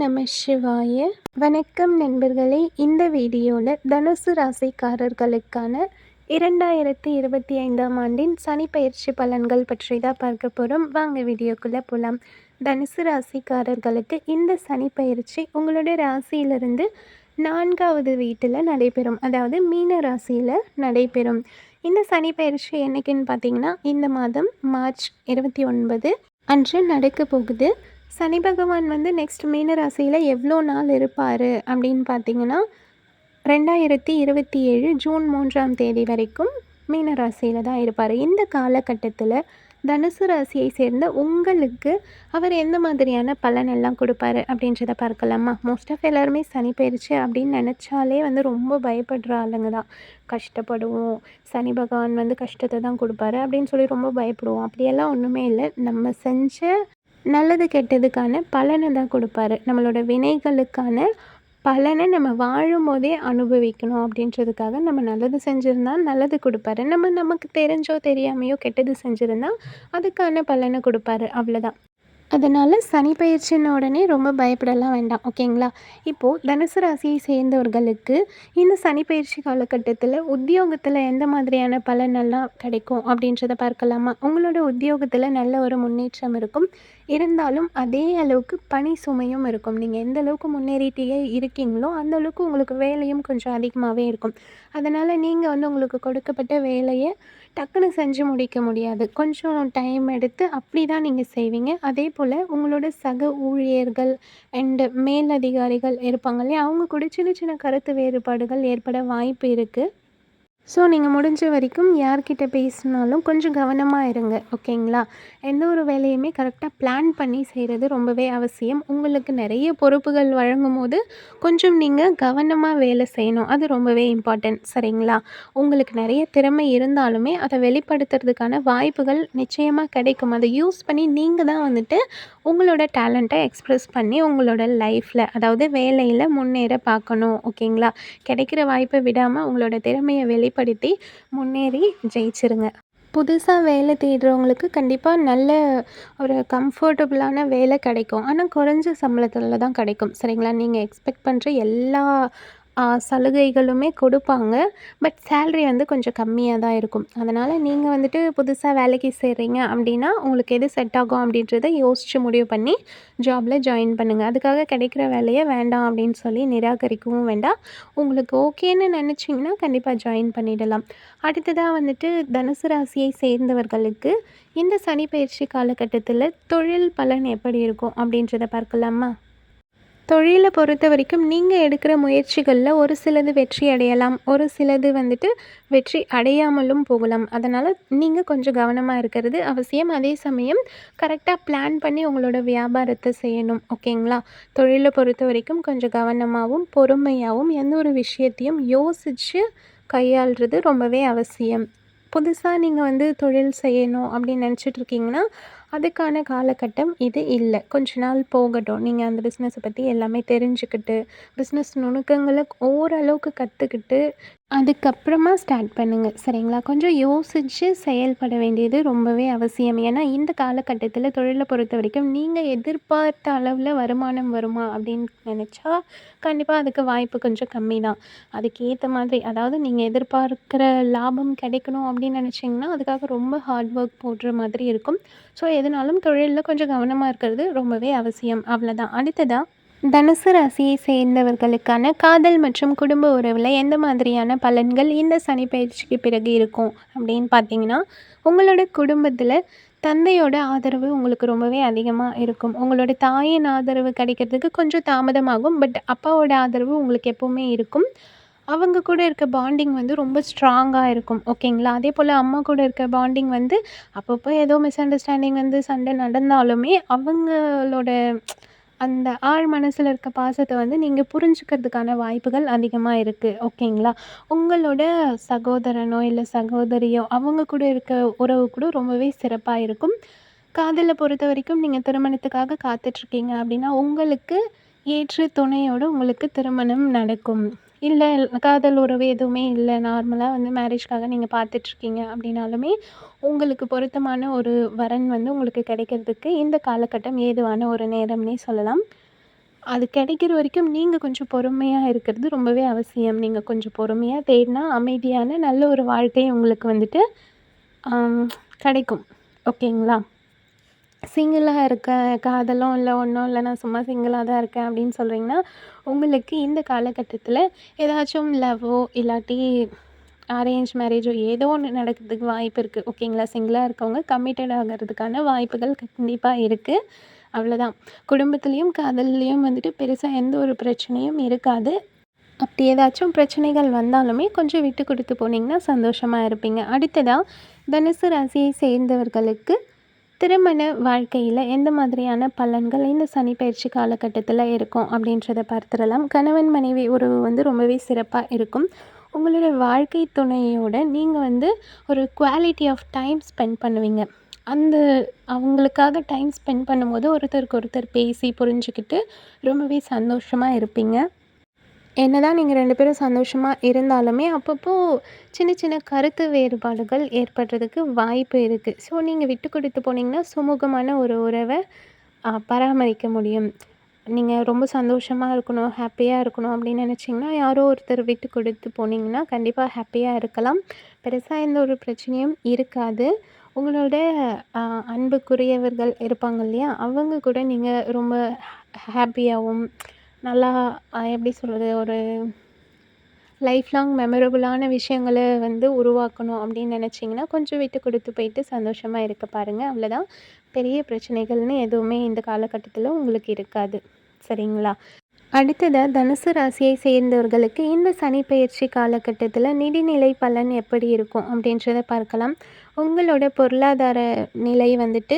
நம சிவாய. வணக்கம் நண்பர்களே. இந்த வீடியோவில் தனுசு ராசிக்காரர்களுக்கான 2025ஆம் ஆண்டின் சனி பயிற்சி பலன்கள் பற்றி தான் பார்க்க போகிறோம். வாங்க வீடியோக்குள்ளே போகலாம். தனுசு ராசிக்காரர்களுக்கு இந்த சனி பயிற்சி உங்களுடைய ராசியிலிருந்து 4வது வீட்டில் நடைபெறும், அதாவது மீன ராசியில் நடைபெறும். இந்த சனி பயிற்சி என்றைக்குன்னு பார்த்தீங்கன்னா இந்த மாதம் மார்ச் 29 அன்று நடக்க போகுது. சனி பகவான் நெக்ஸ்ட் மீன ராசியில் எவ்வளோ நாள் இருப்பார் அப்படின்னு பார்த்தீங்கன்னா 2027 ஜூன் 3ஆம் தேதி வரைக்கும் மீன ராசியில் தான் இருப்பார். இந்த காலகட்டத்தில் தனுசு ராசியை சேர்ந்த உங்களுக்கு அவர் எந்த மாதிரியான பலன் எல்லாம் கொடுப்பாரு அப்படின்றத பார்க்கலாமா? மோஸ்ட் ஆஃப் எல்லாருமே சனி பயிற்சி அப்படின்னு நினச்சாலே ரொம்ப பயப்படுற ஆளுங்க தான். கஷ்டப்படுவோம், சனி பகவான் கஷ்டத்தை தான் கொடுப்பாரு அப்படின்னு சொல்லி ரொம்ப பயப்படுவோம். அப்படியெல்லாம் ஒன்றுமே இல்லை. நம்ம செஞ்ச நல்லது கெட்டதுக்கான பலனை தான் கொடுப்பாரு. நம்மளோட வினைகளுக்கான பலனை நம்ம வாழும்போதே அனுபவிக்கணும் அப்படின்றதுக்காக நம்ம நல்லது செஞ்சுருந்தா நல்லது கொடுப்பாரு. நமக்கு தெரிஞ்சோ தெரியாமையோ கெட்டது செஞ்சுருந்தா அதுக்கான பலனை கொடுப்பாரு, அவ்வளோதான். அதனால் சனி பயிற்சின உடனே ரொம்ப பயப்படலாம் வேண்டாம், ஓகேங்களா? இப்போது தனுசு ராசியை சேர்ந்தவர்களுக்கு இந்த சனி பயிற்சி காலகட்டத்தில் உத்தியோகத்தில் எந்த மாதிரியான பலனெல்லாம் கிடைக்கும் அப்படின்றத பார்க்கலாமா? உங்களோட உத்தியோகத்தில் நல்ல ஒரு முன்னேற்றம் இருக்கும். இருந்தாலும் அதே அளவுக்கு பணி சுமையும் இருக்கும். நீங்கள் எந்த அளவுக்கு முன்னேறிட்டே இருக்கீங்களோ அந்த அளவுக்கு உங்களுக்கு வேலையும் கொஞ்சம் அதிகமாகவே இருக்கும். அதனால் நீங்கள் உங்களுக்கு கொடுக்கப்பட்ட வேலையை டக்குன்னு செஞ்சு முடிக்க முடியாது. கொஞ்சம் டைம் எடுத்து அப்படி தான் நீங்கள் செய்வீங்க. அதே போல் உங்களோட சக ஊழியர்கள் அண்டு மேலதிகாரிகள் இருப்பாங்க இல்லையா, அவங்க கூட சின்ன சின்ன கருத்து வேறுபாடுகள் ஏற்பட வாய்ப்பு இருக்குது. ஸோ நீங்கள் முடிஞ்ச வரைக்கும் யார்கிட்ட பேசினாலும் கொஞ்சம் கவனமாக இருங்க, ஓகேங்களா? எந்த ஒரு வேலையுமே கரெக்டாக பிளான் பண்ணி செய்கிறது ரொம்பவே அவசியம். உங்களுக்கு நிறைய பொறுப்புகள் வழங்கும் போது கொஞ்சம் நீங்கள் கவனமாக வேலை செய்யணும். அது ரொம்பவே இம்பார்ட்டன்ட், சரிங்களா? உங்களுக்கு நிறைய திறமை இருந்தாலுமே அதை வெளிப்படுத்துறதுக்கான வாய்ப்புகள் நிச்சயமாக கிடைக்கும். அதை யூஸ் பண்ணி நீங்கள் தான் உங்களோட டேலண்ட்டை எக்ஸ்ப்ரெஸ் பண்ணி உங்களோட லைஃப்பில், அதாவது வேலையில் முன்னேற பார்க்கணும், ஓகேங்களா? கிடைக்கிற வாய்ப்பை விடாமல் உங்களோட திறமையை வெளிப்படுத்தி முன்னேறி ஜெயிச்சிருங்க. புதுசாக வேலை தேடுறவங்களுக்கு கண்டிப்பாக நல்ல ஒரு கம்ஃபர்டபுளான வேலை கிடைக்கும். ஆனால் குறைஞ்ச சம்பளத்தில் தான் கிடைக்கும், சரிங்களா? நீங்கள் எக்ஸ்பெக்ட் பண்ணுற எல்லா சலுகைகளுமே கொடுப்பாங்க. பட் சேலரி கொஞ்சம் கம்மியாக தான் இருக்கும். அதனால் நீங்கள் புதுசாக வேலைக்கு சேர்றீங்க அப்படின்னா உங்களுக்கு எது செட் ஆகும் அப்படின்றத யோசித்து முடிவு பண்ணி ஜாபில் ஜாயின் பண்ணுங்கள். அதுக்காக கிடைக்கிற வேலையை வேண்டாம் அப்படின்னு சொல்லி நிராகரிக்கவும் வேண்டாம். உங்களுக்கு ஓகேன்னு நினச்சிங்கன்னா கண்டிப்பாக ஜாயின் பண்ணிடலாம். அடுத்ததாக தனுசு ராசியை சேர்ந்தவர்களுக்கு இந்த சனி பயிற்சி காலகட்டத்தில் தொழில் பலன் எப்படி இருக்கும் அப்படின்றத பார்க்கலாமா? தொழிலை பொறுத்த வரைக்கும் நீங்கள் எடுக்கிற முயற்சிகளில் ஒரு சிலது வெற்றி அடையலாம், ஒரு சிலது வெற்றி அடையாமலும் போகலாம். அதனால் நீங்கள் கொஞ்சம் கவனமாக இருக்கிறது அவசியம். அதே சமயம் கரெக்டாக பிளான் பண்ணி உங்களோட வியாபாரத்தை செய்யணும், ஓகேங்களா? தொழிலை பொறுத்த வரைக்கும் கொஞ்சம் கவனமாகவும் பொறுமையாகவும் எந்த ஒரு விஷயத்தையும் யோசித்து கையாளுறது ரொம்பவே அவசியம். புதுசாக நீங்கள் தொழில் செய்யணும் அப்படின்னு நினச்சிட்டு இருக்கீங்கன்னா அதுக்கான காலகட்டம் இது இல்லை. கொஞ்ச நாள் போகட்டும். நீங்கள் அந்த பிஸ்னஸை பற்றி எல்லாமே தெரிஞ்சுக்கிட்டு பிஸ்னஸ் நுணுக்கங்களை ஓரளவுக்கு கற்றுக்கிட்டு அதுக்கப்புறமா ஸ்டார்ட் பண்ணுங்கள், சரிங்களா? கொஞ்சம் யோசித்து செயல்பட வேண்டியது ரொம்பவே அவசியம். ஏன்னா இந்த காலகட்டத்தில் தொழிலை பொறுத்த வரைக்கும் நீங்கள் எதிர்பார்த்த அளவில் வருமானம் வருமா அப்படின்னு நினச்சா கண்டிப்பாக அதுக்கு வாய்ப்பு கொஞ்சம் கம்மி தான். அதுக்கேற்ற மாதிரி, அதாவது நீங்கள் எதிர்பார்க்குற லாபம் கிடைக்கணும் அப்படின்னு நினச்சிங்கன்னா அதுக்காக ரொம்ப ஹார்ட் ஒர்க் போடுற மாதிரி இருக்கும். ஸோ எதுனாலும் தொழிலில் கொஞ்சம் கவனமாக இருக்கிறது ரொம்பவே அவசியம், அவ்வளோதான். அடுத்ததாக தனுசு ராசியை சேர்ந்தவர்களுக்கான காதல் மற்றும் குடும்ப உறவில் எந்த மாதிரியான பலன்கள் இந்த சனி பயிற்சிக்கு பிறகு இருக்கும் அப்படின்னு பார்த்தீங்கன்னா, உங்களோட குடும்பத்தில் தந்தையோட ஆதரவு உங்களுக்கு ரொம்பவே அதிகமாக இருக்கும். உங்களோட தாயின் ஆதரவு கிடைக்கிறதுக்கு கொஞ்சம் தாமதமாகும். பட் அப்பாவோட ஆதரவு உங்களுக்கு எப்போவுமே இருக்கும். அவங்க கூட இருக்க பாண்டிங் ரொம்ப ஸ்ட்ராங்காக இருக்கும், ஓகேங்களா? அதே போல் அம்மா கூட இருக்க பாண்டிங் அப்பப்போ ஏதோ மிஸ் அண்டர்ஸ்டாண்டிங் சண்டை நடந்தாலுமே அவங்களோட அந்த ஆழ் மனசில் இருக்க பாசத்தை நீங்கள் புரிஞ்சுக்கிறதுக்கான வாய்ப்புகள் அதிகமாக இருக்குது, ஓகேங்களா? உங்களோட சகோதரனோ இல்லை சகோதரியோ அவங்க கூட இருக்க உறவு கூட ரொம்பவே சிறப்பாக இருக்கும். காதலை பொறுத்த வரைக்கும் நீங்கள் திருமணத்துக்காக காத்துட்ருக்கீங்க அப்படின்னா உங்களுக்கு ஏற்ற துணையோடு உங்களுக்கு திருமணம் நடக்கும். இல்லை காதல் உறவு எதுவுமே இல்லை, நார்மலாக மேரேஜ்க்காக நீங்கள் பார்த்துட்ருக்கீங்க அப்படின்னாலுமே உங்களுக்கு பொருத்தமான ஒரு வரன் உங்களுக்கு கிடைக்கிறதுக்கு இந்த காலகட்டம் ஏதுவான ஒரு நேரம்னே சொல்லலாம். அது கிடைக்கிற வரைக்கும் நீங்கள் கொஞ்சம் பொறுமையாக இருக்கிறது ரொம்பவே அவசியம். நீங்கள் கொஞ்சம் பொறுமையாக தேடினா அமைதியான நல்ல ஒரு வாழ்க்கை உங்களுக்கு வந்துட்டு கிடைக்கும். ஓகேங்களா? சிங்கிளாக இருக்கேன், காதலும் இல்லை, ஒன்றும் இல்லை, நான் சும்மா சிங்கிளாக தான் இருக்கேன் அப்படின்னு சொல்கிறீங்கன்னா, உங்களுக்கு இந்த காலகட்டத்தில் ஏதாச்சும் லவ்வோ இல்லாட்டி அரேஞ்ச் மேரேஜோ ஏதோ ஒன்று நடக்கிறதுக்கு வாய்ப்பு இருக்குது. ஓகேங்களா? சிங்கிளாக இருக்கவங்க கமிட்டட் ஆகிறதுக்கான வாய்ப்புகள் கண்டிப்பாக இருக்குது. அவ்வளோதான். குடும்பத்துலேயும் காதல்லையும் வந்துட்டு பெருசாக எந்த ஒரு பிரச்சனையும் இருக்காது. அப்படி ஏதாச்சும் பிரச்சனைகள் வந்தாலுமே கொஞ்சம் விட்டு கொடுத்து போனீங்கன்னா சந்தோஷமாக இருப்பீங்க. அடுத்ததாக தனுசு ராசியை சேர்ந்தவர்களுக்கு திருமண வாழ்க்கையில் எந்த மாதிரியான பலன்கள் இந்த சனி பயிற்சி காலகட்டத்தில் இருக்கும் அப்படின்றத பார்த்துடலாம். கணவன் மனைவி உறவு வந்து ரொம்பவே சிறப்பாக இருக்கும். உங்களோட வாழ்க்கை துணையோட நீங்கள் வந்து ஒரு குவாலிட்டி ஆஃப் டைம் ஸ்பெண்ட் பண்ணுவீங்க. அந்த அவங்களுக்காக டைம் ஸ்பெண்ட் பண்ணும்போது ஒருத்தருக்கு ஒருத்தர் பேசி புரிஞ்சுக்கிட்டு ரொம்பவே சந்தோஷமாக இருப்பீங்க. என்னதான் நீங்கள் 2 பேரும் சந்தோஷமாக இருந்தாலுமே அப்பப்போ சின்ன சின்ன கருத்து வேறுபாடுகள் ஏற்படுறதுக்கு வாய்ப்பு இருக்குது. ஸோ நீங்கள் விட்டு கொடுத்து போனீங்கன்னா சுமூகமான ஒரு உறவை பராமரிக்க முடியும். நீங்கள் ரொம்ப சந்தோஷமாக இருக்கணும், ஹாப்பியாக இருக்கணும் அப்படின்னு நினச்சிங்கன்னா யாரோ ஒருத்தர் விட்டு கொடுத்து போனீங்கன்னா கண்டிப்பாக ஹாப்பியாக இருக்கலாம். பெருசாக எந்த ஒரு பிரச்சனையும் இருக்காது. உங்களோட அன்புக்குரியவர்கள் இருப்பாங்க இல்லையா, அவங்க கூட நீங்கள் ரொம்ப ஹாப்பியாகவும் நல்லா எப்படி சொல்கிறது, ஒரு லைஃப் லாங் மெமரபுளான விஷயங்களை வந்து உருவாக்கணும் அப்படின்னு நினச்சிங்கன்னா கொஞ்சம் விட்டு கொடுத்து போயிட்டு சந்தோஷமாக இருக்க பாருங்கள். அவ்வளோதான். பெரிய பிரச்சனைகள்னு எதுவுமே இந்த காலகட்டத்தில் உங்களுக்கு இருக்காது. சரிங்களா? அடுத்ததாக தனுசு ராசியை சேர்ந்தவர்களுக்கு இந்த சனி பயிற்சி காலகட்டத்தில் நிதிநிலை பலன் எப்படி இருக்கும் அப்படின்றத பார்க்கலாம். உங்களோட பொருளாதார நிலை வந்துட்டு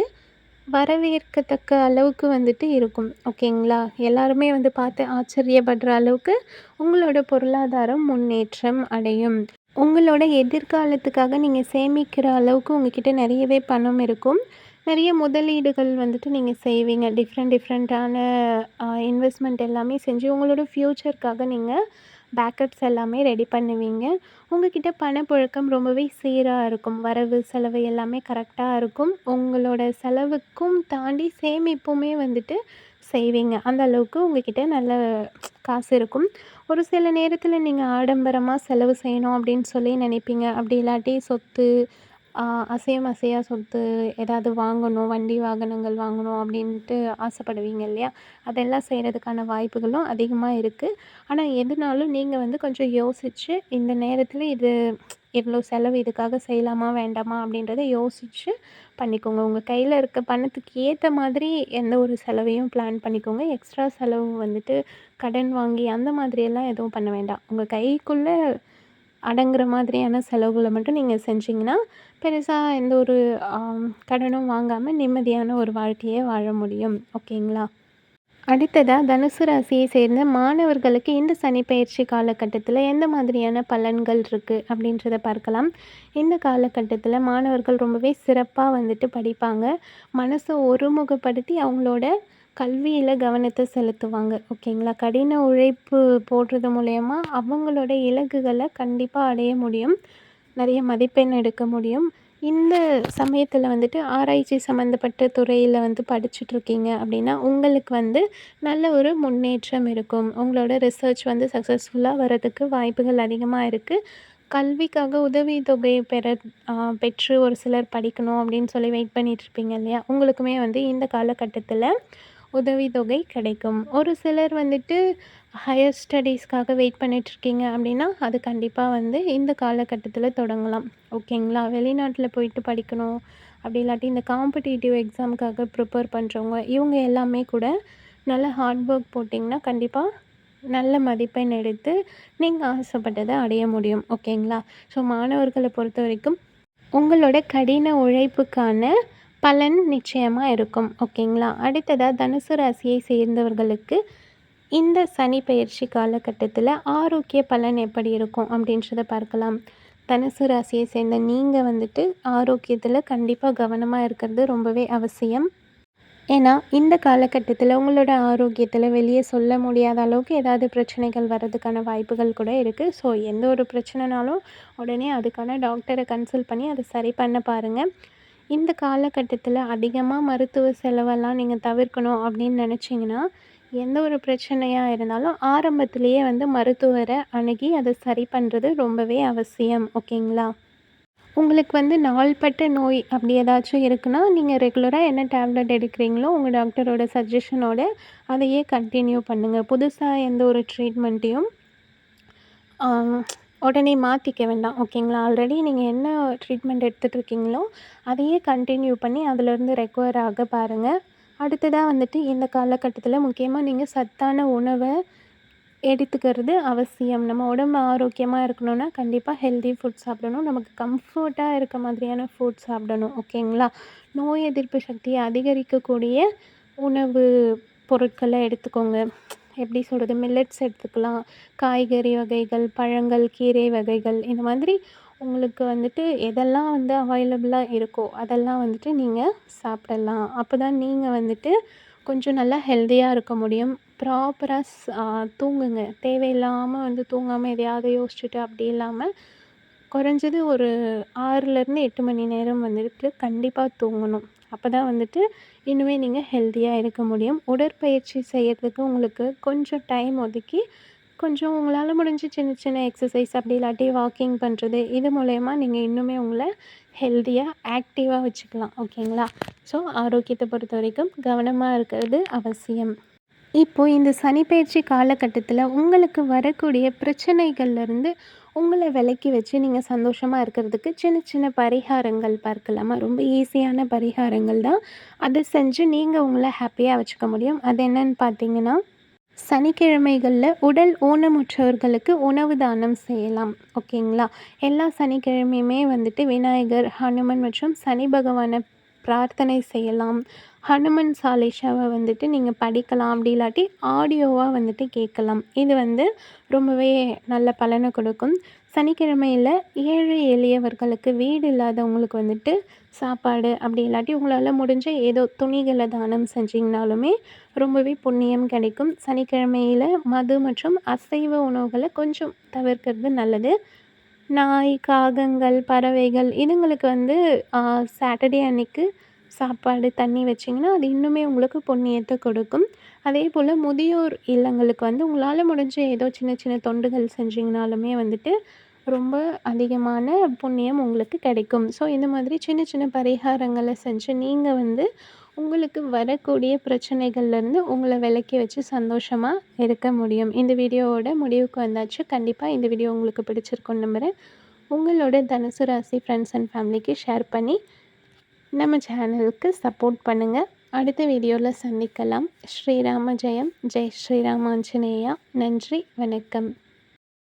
வரவேற்கத்தக்க அளவுக்கு வந்துட்டு இருக்கும். ஓகேங்களா? எல்லாருமே வந்து பார்த்து ஆச்சரியப்படுற அளவுக்கு உங்களோட பொருளாதாரம் முன்னேற்றம் அடையும். உங்களோட எதிர்காலத்துக்காக நீங்கள் சேமிக்கிற அளவுக்கு உங்ககிட்ட நிறையவே பணம் இருக்கும். நிறைய முதலீடுகள் வந்துட்டு நீங்கள் செய்வீங்க. டிஃப்ரெண்ட்டான இன்வெஸ்ட்மெண்ட் எல்லாமே செஞ்சு உங்களோட ஃப்யூச்சருக்காக நீங்கள் பேக்கப்ஸ் எல்லாமே ரெடி பண்ணுவீங்க. உங்ககிட்ட பணப்புழக்கம் ரொம்பவே சீராக இருக்கும். வரவு செலவு எல்லாமே கரெக்டாக இருக்கும். உங்களோட செலவுக்கும் தாண்டி சேமிப்புமே வந்துட்டு செய்வீங்க. அந்த அளவுக்கு உங்ககிட்ட நல்ல காசு இருக்கும். ஒரு சில நேரத்தில் நீங்கள் ஆடம்பரமாக செலவு செய்யணும் அப்படின்னு சொல்லி நினைப்பீங்க. அப்படி இல்லாட்டி சொத்து, அசையும் அசையா சொத்து ஏதாவது வாங்கணும், வண்டி வாகனங்கள் வாங்கணும் அப்படின்ட்டு ஆசைப்படுவீங்க இல்லையா? அதெல்லாம் செய்கிறதுக்கான வாய்ப்புகளும் அதிகமாக இருக்குது. ஆனால் எதுனாலும் நீங்கள் வந்து கொஞ்சம் யோசித்து இந்த நேரத்தில் இது எவ்வளோ செலவு இதுக்காக செய்யலாமா வேண்டாமா அப்படின்றத யோசித்து பண்ணிக்கோங்க. உங்கள் கையில் இருக்க பணத்துக்கு ஏற்ற மாதிரி எந்த ஒரு செலவையும் பிளான் பண்ணிக்கோங்க. எக்ஸ்ட்ரா செலவு வந்துட்டு கடன் வாங்கி அந்த மாதிரியெல்லாம் எதுவும் பண்ண வேண்டாம். உங்கள் கைக்குள்ளே அடங்குற மாதிரியான செலவுகளை மட்டும் நீங்கள் செஞ்சிங்கன்னா பெருசாக எந்த ஒரு கடனும் வாங்காமல் நிம்மதியான ஒரு வாழ்க்கையை வாழ முடியும். ஓகேங்களா? அடுத்ததாக தனுசு ராசியை சேர்ந்த மாணவர்களுக்கு இந்த சனி பயிற்சி காலகட்டத்தில் எந்த மாதிரியான பலன்கள் இருக்குது அப்படின்றத பார்க்கலாம். இந்த காலகட்டத்தில் மாணவர்கள் ரொம்பவே சிறப்பாக வந்துட்டு படிப்பாங்க. மனசை ஒருமுகப்படுத்தி அவங்களோட கல்வியில் கவனத்தை செலுத்துவாங்க. ஓகேங்களா? கடின உழைப்பு போடுறது மூலயமா அவங்களோட இலக்குகளை கண்டிப்பாக அடைய முடியும். நிறைய மதிப்பெண் எடுக்க முடியும். இந்த சமயத்தில் வந்துட்டு ஆராய்ச்சி சம்மந்தப்பட்ட துறையில் வந்து படிச்சுட்ருக்கீங்க அப்படின்னா உங்களுக்கு வந்து நல்ல ஒரு முன்னேற்றம் இருக்கும். உங்களோட ரிசர்ச் வந்து சக்ஸஸ்ஃபுல்லாக வர்றதுக்கு வாய்ப்புகள் அதிகமாக இருக்குது. கல்விக்காக உதவித்தொகை பெற்று ஒரு சிலர் படிக்கணும் அப்படின்னு சொல்லி வெயிட் பண்ணிகிட்ருப்பீங்க இல்லையா? உங்களுக்குமே வந்து இந்த காலகட்டத்தில் உதவித்தொகை கிடைக்கும். ஒரு சிலர் வந்துட்டு ஹையர் ஸ்டடீஸ்க்காக வெயிட் பண்ணிகிட்ருக்கீங்க அப்படின்னா அது கண்டிப்பாக வந்து இந்த காலகட்டத்தில் தொடங்கலாம். ஓகேங்களா? வெளிநாட்டில் போயிட்டு படிக்கணும் அப்படி இல்லாட்டி இந்த காம்படிட்டிவ் எக்ஸாமுக்காக ப்ரிப்பேர் பண்ணுறவங்க இவங்க எல்லாமே கூட நல்ல ஹார்ட் ஒர்க் போட்டிங்கன்னா கண்டிப்பாக நல்ல மதிப்பெண் எடுத்து நீங்கள் ஆசைப்பட்டதை அடைய முடியும். ஓகேங்களா? ஸோ மாணவர்களை பொறுத்த வரைக்கும் உங்களோட கடின உழைப்புக்கான பலன் நிச்சயமாக இருக்கும். ஓகேங்களா? அடுத்ததாக தனுசு ராசியை சேர்ந்தவர்களுக்கு இந்த சனி பயிற்சி காலகட்டத்தில் ஆரோக்கிய பலன் எப்படி இருக்கும் அப்படின்றத பார்க்கலாம். தனுசு ராசியை சேர்ந்த நீங்கள் வந்துட்டு ஆரோக்கியத்தில் கண்டிப்பாக கவனமாக இருக்கிறது ரொம்பவே அவசியம். ஏன்னா இந்த காலகட்டத்தில் உங்களோட ஆரோக்கியத்தில் வெளியே சொல்ல முடியாத அளவுக்கு ஏதாவது பிரச்சனைகள் வர்றதுக்கான வாய்ப்புகள் கூட இருக்குது. ஸோ எந்த ஒரு பிரச்சனைனாலும் உடனே அதுக்கான டாக்டரை கன்சல்ட் பண்ணி அதை சரி பண்ண பாருங்கள். இந்த காலகட்டத்தில் அதிகமாக மருத்துவ செலவெல்லாம் நீங்கள் தவிர்க்கணும் அப்படின்னு நினச்சிங்கன்னா எந்த ஒரு பிரச்சனையா இருந்தாலும் ஆரம்பத்திலேயே வந்து மருத்துவரை அணுகி அதை சரி பண்ணுறது ரொம்பவே அவசியம். ஓகேங்களா? உங்களுக்கு வந்து நாள்பட்ட நோய் அப்படி ஏதாச்சும் இருக்குன்னா, நீங்க ரெகுலரா என்ன டேப்லெட் எடுக்கிறீங்களோ, உங்க டாக்டரோட சஜஷனோட அதையே கன்டின்யூ பண்ணுங்க. புதுசா எந்த ஒரு ட்ரீட்மெண்ட்டையும் ஆ உடனே மாத்திக்க வேண்டாம். ஓகேங்களா? ஆல்ரெடி நீங்க என்ன ட்ரீட்மெண்ட் எடுத்துட்டு இருக்கீங்களோ, அதையே கன்டின்யூ பண்ணி அதிலேருந்து ரெக்கவர் ஆக பாருங்க. அடுத்ததா வந்துட்டு இந்த காலகட்டத்தில முக்கியமா நீங்க சத்தான உணவ எடுத்துக்கிறது அவசியம். நம்ம உடம்பு ஆரோக்கியமா இருக்கணும்னா, கண்டிப்பா ஹெல்தி ஃபுட் சாப்பிடணும். நமக்கு கம்ஃபர்ட்டா இருக்க மாதிரியான ஃபுட் சாப்பிடணும். ஓகேங்களா? நோய் எதிர்ப்பு சக்திய அதிகரிக்கக்கூடிய உணவு பொருட்கள எடுத்துக்கோங்க. எப்படி சொல்றது? மில்லட்ஸ் எடுத்துக்கலாம். காய்கறி வகைகள், பழங்கள், கீரை வகைகள் இந்த மாதிரி உங்களுக்கு வந்துட்டு எதெல்லாம் வந்து அவைலபிளா இருக்கோ, அதெல்லாம் வந்துட்டு நீங்க சாப்பிடலாம். அப்பதான் நீங்க வந்துட்டு கொஞ்சம் நல்லா ஹெல்தியா இருக்க முடியும். ப்ராப்பரா தூங்குங்க. தேவையில்லாம வந்து தூங்காம எதையாவது யோசிச்சுட்டு அப்படி இல்லாம, குறைஞ்சது ஒரு 6லேருந்து 8 மணி நேரம் வந்துட்டு கண்டிப்பா தூங்கணும். அப்பதான் வந்துட்டு இன்னுமே நீங்க ஹெல்தியா இருக்க முடியும். உடற்பயிற்சி செய்யறதுக்கு உங்களுக்கு கொஞ்சம் டைம் ஒதுக்கி, கொஞ்சம் உங்களால முடிஞ்ச சின்ன சின்ன எக்ஸர்சைஸ் அப்படி இல்லாட்டி வாக்கிங் பண்ணுறது, இது மூலயமா நீங்க இன்னுமே உங்கள ஹெல்தியா, ஆக்டிவா வச்சுக்கலாம். ஓகேங்களா? ஸோ ஆரோக்கியத்த பொறுத்தவரைக்கும் கவனமா இருக்கிறது அவசியம். இப்போ இந்த சனிப்பெயர்ச்சி காலகட்டத்தில உங்களுக்கு வரக்கூடிய பிரச்சனைகள்லேருந்து உங்கள விலக்கி வச்சு நீங்க சந்தோஷமா இருக்கிறதுக்கு சின்ன சின்ன பரிகாரங்கள் பார்க்கலாமா? ரொம்ப ஈஸியான பரிகாரங்கள் தான். அத செஞ்சு நீங்க உங்கள ஹாப்பியா வச்சுக்க முடியும். அது என்னன்னு பார்த்தீங்கன்னா, சனிக்கிழமைகள்ல உடல் ஊனமுற்றவர்களுக்கு உணவு தானம் செய்யலாம். ஓகேங்களா? எல்லா சனிக்கிழமையுமே வந்துட்டு விநாயகர், ஹனுமன் மற்றும் சனி பகவான பிரார்த்தனை செய்யலாம். ஹனுமன் சாலிசாவ வந்துட்டு நீங்க படிக்கலாம். அப்படி இல்லாட்டி ஆடியோவா வந்துட்டு கேட்கலாம். இது வந்து ரொம்பவே நல்ல பலன கொடுக்கும். சனிக்கிழமையில ஏழை எளியவர்களுக்கு வீடு இல்லாதவங்களுக்கு வந்துட்டு சாப்பாடு அப்படி இல்லாட்டி உங்களால முடிஞ்ச ஏதோ துணிகள தானம் செஞ்சீங்கனாலுமே ரொம்பவே புண்ணியம் கிடைக்கும். சனிக்கிழமையில மது மற்றும் அசைவ உணவுகள கொஞ்சம் தவிர்க்கிறது நல்லது. நாய், காகங்கள், பறவைகள் இதுங்களுக்கு வந்து சாட்டர்டே அன்னைக்கு சாப்பாடு, தண்ணி வச்சிங்கன்னா, அது இன்னுமே உங்களுக்கு புண்ணியத்த கொடுக்கும். அதேபோல முதியோர் இல்லங்களுக்கு வந்து உங்களால முடிஞ்ச ஏதோ சின்ன சின்ன தொண்டுகள் செஞ்சீங்கனாலுமே வந்துட்டு, ரொம்ப அதிகமான புண்ணியம் உங்களுக்கு கிடைக்கும். ஸோ இந்த மாதிரி சின்ன சின்ன பரிகாரங்கள செஞ்சு நீங்க வந்து உங்களுக்கு வரக்கூடிய பிரச்சனைகள்லேருந்து உங்கள விலக்கி வச்சு சந்தோஷமா இருக்க முடியும். இந்த வீடியோவோட முடிவுக்கு வந்தாச்சு. கண்டிப்பா இந்த வீடியோ உங்களுக்கு பிடிச்சிருக்கும்னு நம்புறேன். உங்களோட தனுசு ராசி ஃப்ரெண்ட்ஸ் அண்ட் ஃபேமிலிக்கு ஷேர் பண்ணி நம்ம சேனலுக்கு சப்போர்ட் பண்ணுங்க. அடுத்த வீடியோல சந்திக்கலாம். ஸ்ரீராம ஜெயம். ஜெய் ஸ்ரீராம் ஆஞ்சநேயா. நன்றி. வணக்கம்.